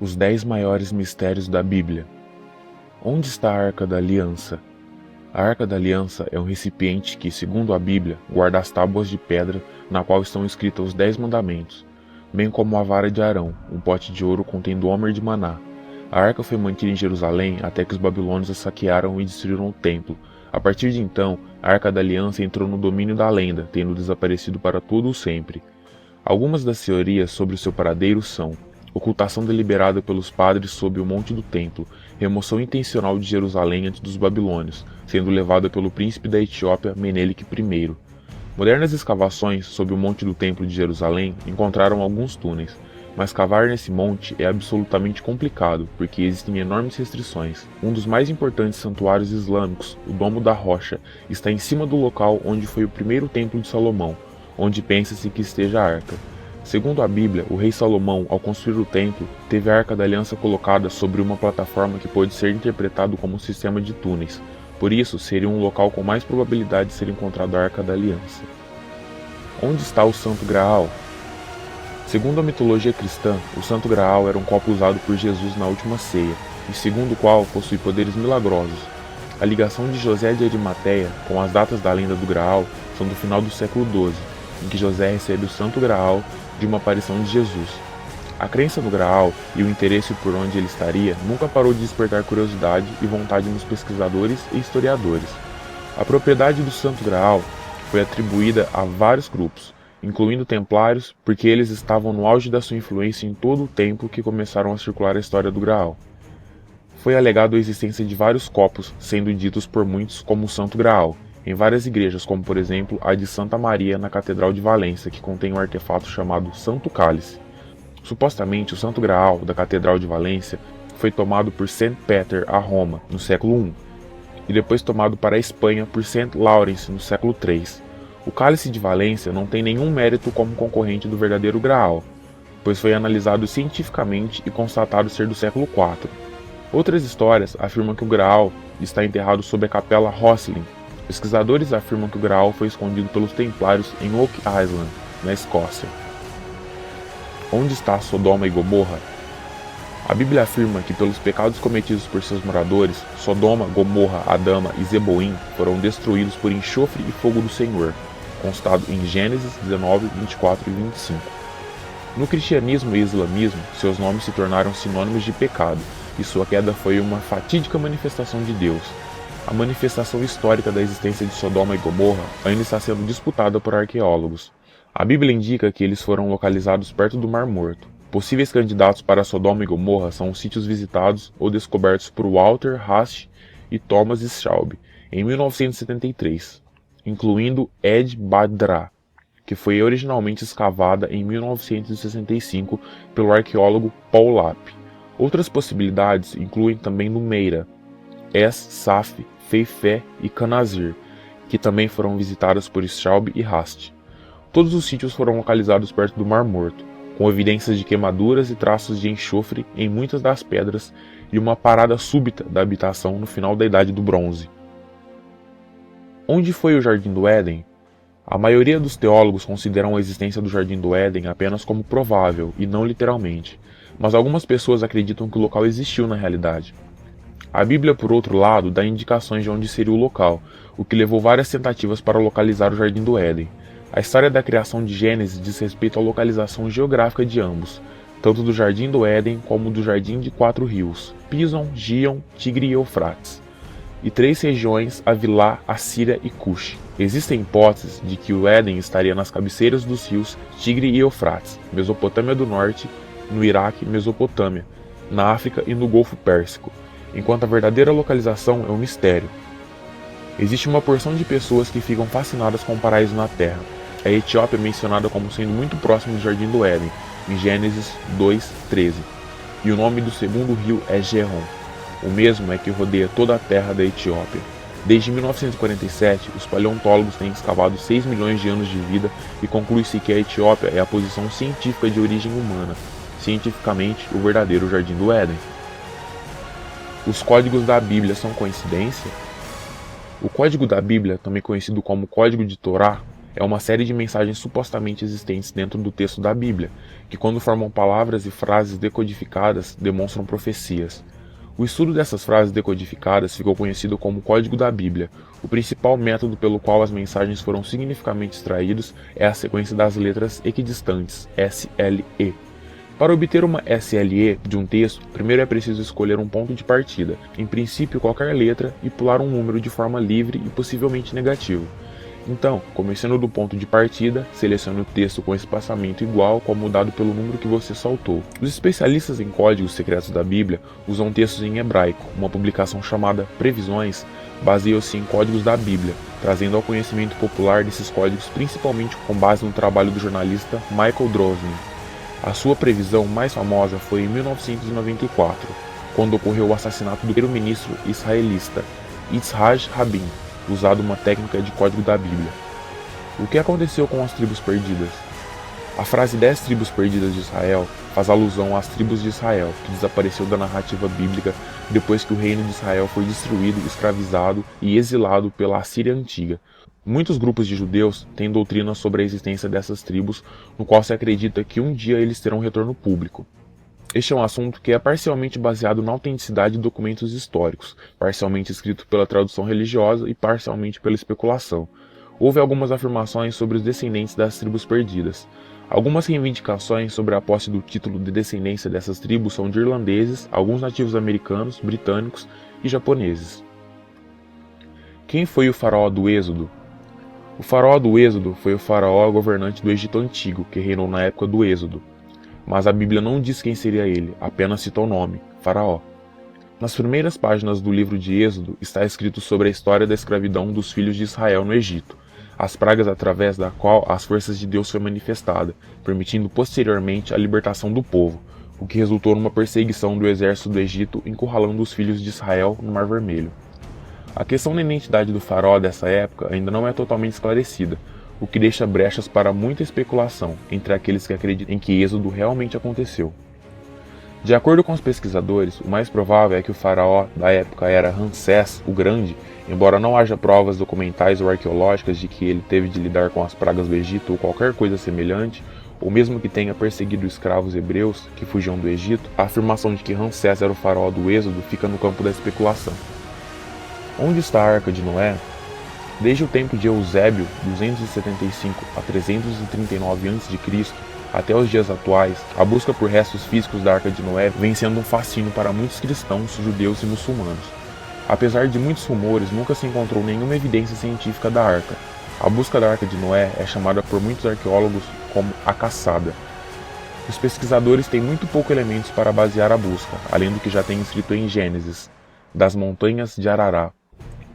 Os 10 maiores mistérios da Bíblia. Onde está a Arca da Aliança? A Arca da Aliança é um recipiente que, segundo a Bíblia, guarda as tábuas de pedra na qual estão escritos os 10 mandamentos, bem como a vara de Arão, um pote de ouro contendo o Homer de maná. A arca foi mantida em Jerusalém até que os babilônios a saquearam e destruíram o templo. A partir de então, a Arca da Aliança entrou no domínio da lenda, tendo desaparecido para todo o sempre. Algumas das teorias sobre o seu paradeiro são: ocultação deliberada pelos padres sob o monte do templo, remoção intencional de Jerusalém antes dos babilônios, sendo levada pelo príncipe da Etiópia Menelik I. Modernas escavações sob o monte do templo de Jerusalém encontraram alguns túneis, mas cavar nesse monte é absolutamente complicado, porque existem enormes restrições. Um dos mais importantes santuários islâmicos, o Domo da Rocha, está em cima do local onde foi o primeiro templo de Salomão, onde pensa-se que esteja a arca. Segundo a Bíblia, o rei Salomão, ao construir o templo, teve a Arca da Aliança colocada sobre uma plataforma que pode ser interpretado como um sistema de túneis. Por isso, seria um local com mais probabilidade de ser encontrado a Arca da Aliança. Onde está o Santo Graal? Segundo a mitologia cristã, o Santo Graal era um copo usado por Jesus na última ceia, e segundo o qual possui poderes milagrosos. A ligação de José de Arimateia com as datas da lenda do Graal são do final do século XII, em que José recebe o Santo Graal de uma aparição de Jesus. A crença no Graal e o interesse por onde ele estaria nunca parou de despertar curiosidade e vontade nos pesquisadores e historiadores. A propriedade do Santo Graal foi atribuída a vários grupos, incluindo templários, porque eles estavam no auge da sua influência em todo o tempo que começaram a circular a história do Graal. Foi alegado a existência de vários copos, sendo ditos por muitos como o Santo Graal, em várias igrejas, como por exemplo a de Santa Maria na Catedral de Valência, que contém um artefato chamado Santo Cálice. Supostamente, o Santo Graal da Catedral de Valência foi tomado por Saint Peter a Roma, no século I, e depois tomado para a Espanha por Saint Lawrence, no século III. O Cálice de Valência não tem nenhum mérito como concorrente do verdadeiro Graal, pois foi analisado cientificamente e constatado ser do século IV. Outras histórias afirmam que o Graal está enterrado sob a Capela Rosslyn. Pesquisadores afirmam que o Graal foi escondido pelos Templários em Oak Island, na Escócia. Onde está Sodoma e Gomorra? A Bíblia afirma que pelos pecados cometidos por seus moradores, Sodoma, Gomorra, Adama e Zeboim foram destruídos por enxofre e fogo do Senhor, constado em Gênesis 19, 24 e 25. No cristianismo e islamismo, seus nomes se tornaram sinônimos de pecado, e sua queda foi uma fatídica manifestação de Deus. A manifestação histórica da existência de Sodoma e Gomorra ainda está sendo disputada por arqueólogos. A Bíblia indica que eles foram localizados perto do Mar Morto. Possíveis candidatos para Sodoma e Gomorra são os sítios visitados ou descobertos por Walter Haast e Thomas Schaub em 1973, incluindo Ed Badra, que foi originalmente escavada em 1965 pelo arqueólogo Paul Lapp. Outras possibilidades incluem também Numeira, Es-Saf, Feifé e Canazir, que também foram visitadas por Schaub e Haast. Todos os sítios foram localizados perto do Mar Morto, com evidências de queimaduras e traços de enxofre em muitas das pedras e uma parada súbita da habitação no final da Idade do Bronze. Onde foi o Jardim do Éden? A maioria dos teólogos consideram a existência do Jardim do Éden apenas como provável e não literalmente, mas algumas pessoas acreditam que o local existiu na realidade. A Bíblia, por outro lado, dá indicações de onde seria o local, o que levou várias tentativas para localizar o Jardim do Éden. A história da criação de Gênesis diz respeito à localização geográfica de ambos, tanto do Jardim do Éden como do Jardim de 4 rios, Pison, Gion, Tigre e Eufrates, e 3 regiões, Avilá, Assíria e Cush. Existem hipóteses de que o Éden estaria nas cabeceiras dos rios Tigre e Eufrates, Mesopotâmia do Norte, no Iraque e Mesopotâmia, na África e no Golfo Pérsico, enquanto a verdadeira localização é um mistério. Existe uma porção de pessoas que ficam fascinadas com o paraíso na Terra. A Etiópia é mencionada como sendo muito próximo do Jardim do Éden, em Gênesis 2:13, e o nome do segundo rio é Gerron. O mesmo é que rodeia toda a terra da Etiópia. Desde 1947, os paleontólogos têm escavado 6 milhões de anos de vida e conclui-se que a Etiópia é a posição científica de origem humana, cientificamente o verdadeiro Jardim do Éden. Os códigos da Bíblia são coincidência? O Código da Bíblia, também conhecido como Código de Torá, é uma série de mensagens supostamente existentes dentro do texto da Bíblia, que quando formam palavras e frases decodificadas, demonstram profecias. O estudo dessas frases decodificadas ficou conhecido como Código da Bíblia. O principal método pelo qual as mensagens foram significativamente extraídos é a sequência das letras equidistantes, SLE. Para obter uma SLE de um texto, primeiro é preciso escolher um ponto de partida, em princípio qualquer letra, e pular um número de forma livre e possivelmente negativo. Então, começando do ponto de partida, selecione o texto com espaçamento igual como dado pelo número que você saltou. Os especialistas em códigos secretos da Bíblia usam textos em hebraico. Uma publicação chamada Previsões baseia-se em códigos da Bíblia, trazendo ao conhecimento popular desses códigos principalmente com base no trabalho do jornalista Michael Drosnin. A sua previsão mais famosa foi em 1994, quando ocorreu o assassinato do primeiro-ministro israelita Yitzhak Rabin, usado uma técnica de código da Bíblia. O que aconteceu com as tribos perdidas? A frase 10 tribos perdidas de Israel faz alusão às tribos de Israel, que desapareceu da narrativa bíblica depois que o reino de Israel foi destruído, escravizado e exilado pela Assíria Antiga. Muitos grupos de judeus têm doutrinas sobre a existência dessas tribos, no qual se acredita que um dia eles terão retorno público. Este é um assunto que é parcialmente baseado na autenticidade de documentos históricos, parcialmente escrito pela tradução religiosa e parcialmente pela especulação. Houve algumas afirmações sobre os descendentes das tribos perdidas. Algumas reivindicações sobre a posse do título de descendência dessas tribos são de irlandeses, alguns nativos americanos, britânicos e japoneses. Quem foi o faraó do Êxodo? O faraó do Êxodo foi o faraó governante do Egito Antigo, que reinou na época do Êxodo. Mas a Bíblia não diz quem seria ele, apenas cita o nome, Faraó. Nas primeiras páginas do livro de Êxodo está escrito sobre a história da escravidão dos filhos de Israel no Egito, as pragas através da qual as forças de Deus foi manifestada, permitindo posteriormente a libertação do povo, o que resultou numa perseguição do exército do Egito encurralando os filhos de Israel no Mar Vermelho. A questão da identidade do faraó dessa época ainda não é totalmente esclarecida, o que deixa brechas para muita especulação entre aqueles que acreditam em que Êxodo realmente aconteceu. De acordo com os pesquisadores, o mais provável é que o faraó da época era Ramsés o Grande, embora não haja provas documentais ou arqueológicas de que ele teve de lidar com as pragas do Egito ou qualquer coisa semelhante, ou mesmo que tenha perseguido escravos hebreus que fugiam do Egito, a afirmação de que Ramsés era o faraó do Êxodo fica no campo da especulação. Onde está a Arca de Noé? Desde o tempo de Eusébio, 275 a 339 a.C., até os dias atuais, a busca por restos físicos da Arca de Noé vem sendo um fascínio para muitos cristãos, judeus e muçulmanos. Apesar de muitos rumores, nunca se encontrou nenhuma evidência científica da Arca. A busca da Arca de Noé é chamada por muitos arqueólogos como a caçada. Os pesquisadores têm muito pouco elementos para basear a busca, além do que já tem escrito em Gênesis, das montanhas de Arará.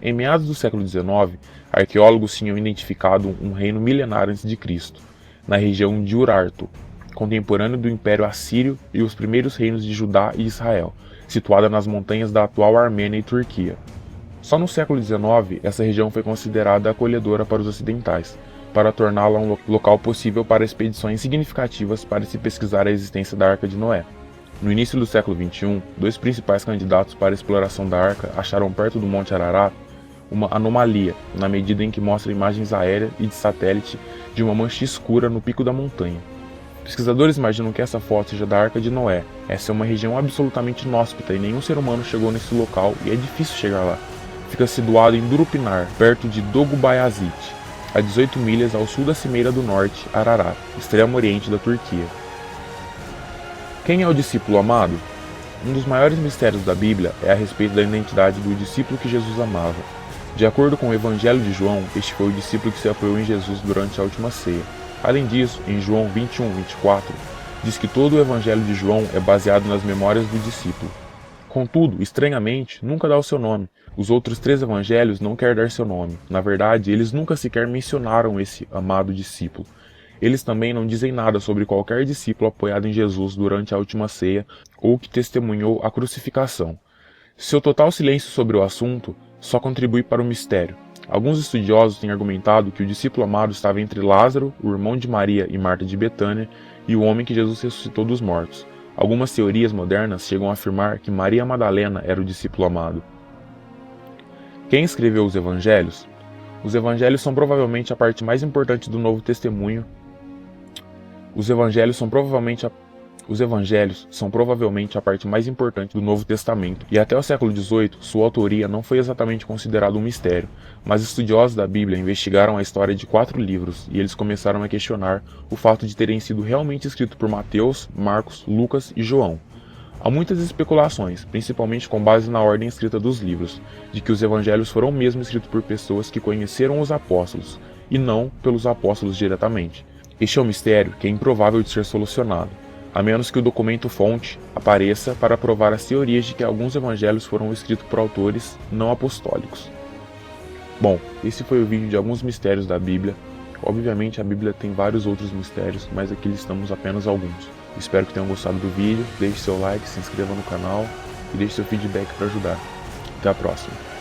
Em meados do século XIX, arqueólogos tinham identificado um reino milenar antes de Cristo, na região de Urartu, contemporâneo do Império Assírio e os primeiros reinos de Judá e Israel, situada nas montanhas da atual Armênia e Turquia. Só no século XIX, essa região foi considerada acolhedora para os ocidentais, para torná-la um local possível para expedições significativas para se pesquisar a existência da Arca de Noé. No início do século XXI, dois principais candidatos para a exploração da Arca acharam perto do Monte Ararat uma anomalia, na medida em que mostra imagens aéreas e de satélite de uma mancha escura no pico da montanha. Pesquisadores imaginam que essa foto seja da Arca de Noé. Essa é uma região absolutamente inóspita e nenhum ser humano chegou nesse local e é difícil chegar lá. Fica situado em Durupinar, perto de Dogubayazit, a 18 milhas ao sul da Cimeira do Norte, Ararat, extremo oriente da Turquia. Quem é o discípulo amado? Um dos maiores mistérios da Bíblia é a respeito da identidade do discípulo que Jesus amava. De acordo com o Evangelho de João, este foi o discípulo que se apoiou em Jesus durante a última ceia. Além disso, em João 21:24, diz que todo o Evangelho de João é baseado nas memórias do discípulo. Contudo, estranhamente, nunca dá o seu nome. Os outros 3 evangelhos não querem dar seu nome. Na verdade, eles nunca sequer mencionaram esse amado discípulo. Eles também não dizem nada sobre qualquer discípulo apoiado em Jesus durante a última ceia ou que testemunhou a crucificação. Seu total silêncio sobre o assunto só contribui para o mistério. Alguns estudiosos têm argumentado que o discípulo amado estava entre Lázaro, o irmão de Maria e Marta de Betânia, e o homem que Jesus ressuscitou dos mortos. Algumas teorias modernas chegam a afirmar que Maria Madalena era o discípulo amado. Quem escreveu os evangelhos? Os evangelhos são provavelmente a parte mais importante do Novo Testemunho. Os evangelhos são provavelmente a parte mais importante do Novo Testamento, e até o século XVIII, sua autoria não foi exatamente considerada um mistério, mas estudiosos da Bíblia investigaram a história de 4 livros, e eles começaram a questionar o fato de terem sido realmente escritos por Mateus, Marcos, Lucas e João. Há muitas especulações, principalmente com base na ordem escrita dos livros, de que os evangelhos foram mesmo escritos por pessoas que conheceram os apóstolos, e não pelos apóstolos diretamente. Este é um mistério que é improvável de ser solucionado, a menos que o documento-fonte apareça para provar as teorias de que alguns evangelhos foram escritos por autores não apostólicos. Bom, esse foi o vídeo de alguns mistérios da Bíblia. Obviamente a Bíblia tem vários outros mistérios, mas aqui listamos apenas alguns. Espero que tenham gostado do vídeo, deixe seu like, se inscreva no canal e deixe seu feedback para ajudar. Até a próxima.